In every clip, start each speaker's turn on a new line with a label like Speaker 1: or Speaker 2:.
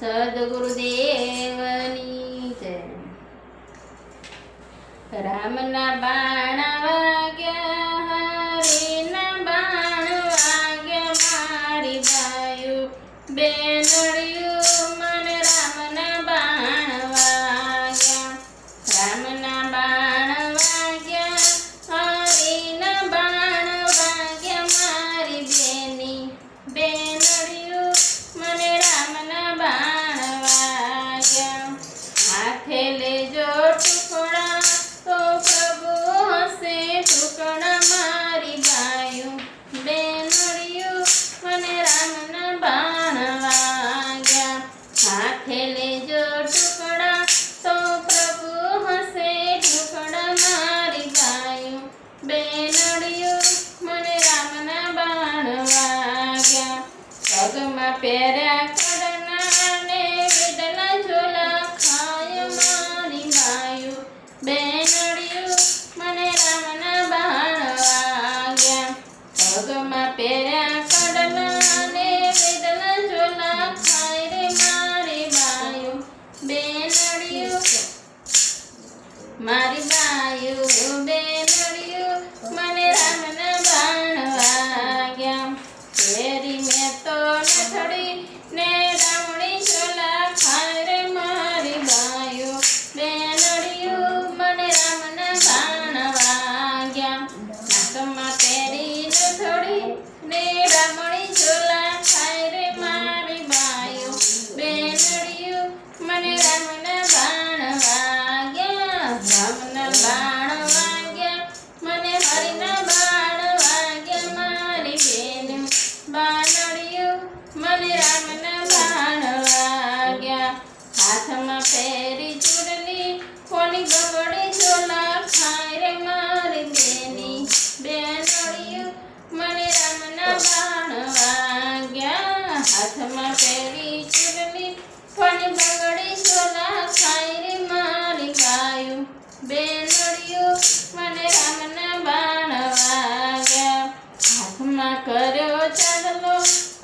Speaker 1: સદગુરુદેવની જય. રામના બાણ વાગ્યા, હરિના બાણ વાગ્યા, મારી બાયું બેનડિયું મને રામના બાણ વાગ્યા. રામના બાણ વાગ્યા, હરિના બાણ વાગ્યા, મારી બેની બેનડિયું મને રામના બાણ વાગ્યા. હાથે લેજો ટુકડા તો પ્રભુ હશે ટુકડા, મારી બાયું બેનડિયું મને રામના બાણ વાગ્યા. હાથે લેજો ટુકડા તો પ્રભુ હશે ટુકડા, મારી બાયું બેનડિયું મને રામના બાણ વાગ્યા. પગમાં પહેર્યા કડના ને વિડલા ઝોલા ખાય, મારી બાયું બેનડિયું મને રામના બાણ વાગ્યા. પગમાં પહેર્યા કડલા ને વિડલા ઝોલા ખાય રે, મારી બાયું બેનડિયું મારી બાયું બેનડિયું મને રામના બાણ વાગ્યા. કેરી મેં તો નથડી ને ડામણી ઝોલા ખાય રે, મારી બાયું બેનડિયું મને રામના બાણ વાગ્યા. નાકમાં કેરી નથડી ને ડામણી ઝોલા ખાય રે, મારી બાયું બેનડિયું મને રામના બાણ વાગ્યા. રામના બાણ વાગ્યા, મને હરિના બાણ વાગ્યા, મારી બેન બાનડિયું મને રામના બાણ વાગ્યા. હાથમાં પહેરી ચૂડલી કોની બગડી ઝોલા ખાય રે, મારી બેની બેનડિયું મને રામના બાણ વાગ્યા. હાથમાં પહેરી ચૂડલી કોની બગડી ઝોલા ખાય રે, મારી બાયું બેનડિયું મને રામના બાણ વાગ્યા. હાથમાં કર્યો ચાંદલો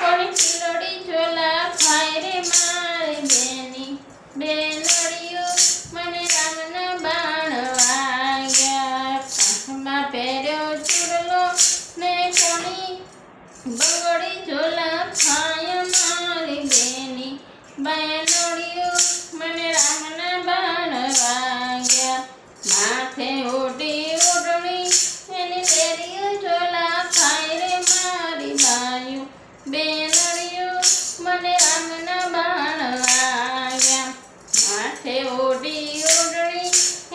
Speaker 1: કોની ખીલોડી ઝોલા ખાય રે, મારી બેની બેનડિયું મને રામના બાણ વાગ્યા. કાંખમાં પહેર્યો ચૂડલો ને કોની બગડી ઝોલા ખાય, મારી બેની બેનડિયું મને રામના બાણ વાગ્યા. માથે ઓઢી ઓઢણી એની બેરીઓ ઝોલા ખાય રે, મારી બાયું બેનડિયું મને રામના બાણ વાગ્યા. માથે ઓઢી ઓઢણી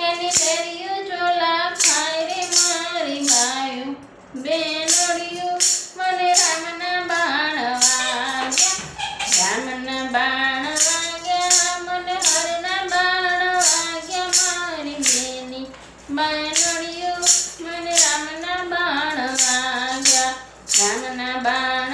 Speaker 1: એની બેરીઓ ઝોલા ખાય રે, મારી બાયું બેનડિયું મને રામના બાણ વાગ્યા. રામના બાણ વાગ્યા, મને હરના બાણ વાગ્યા, મારી બેની બેનડિયું મને રામના બાણ વાગ્યા. રામના બાણ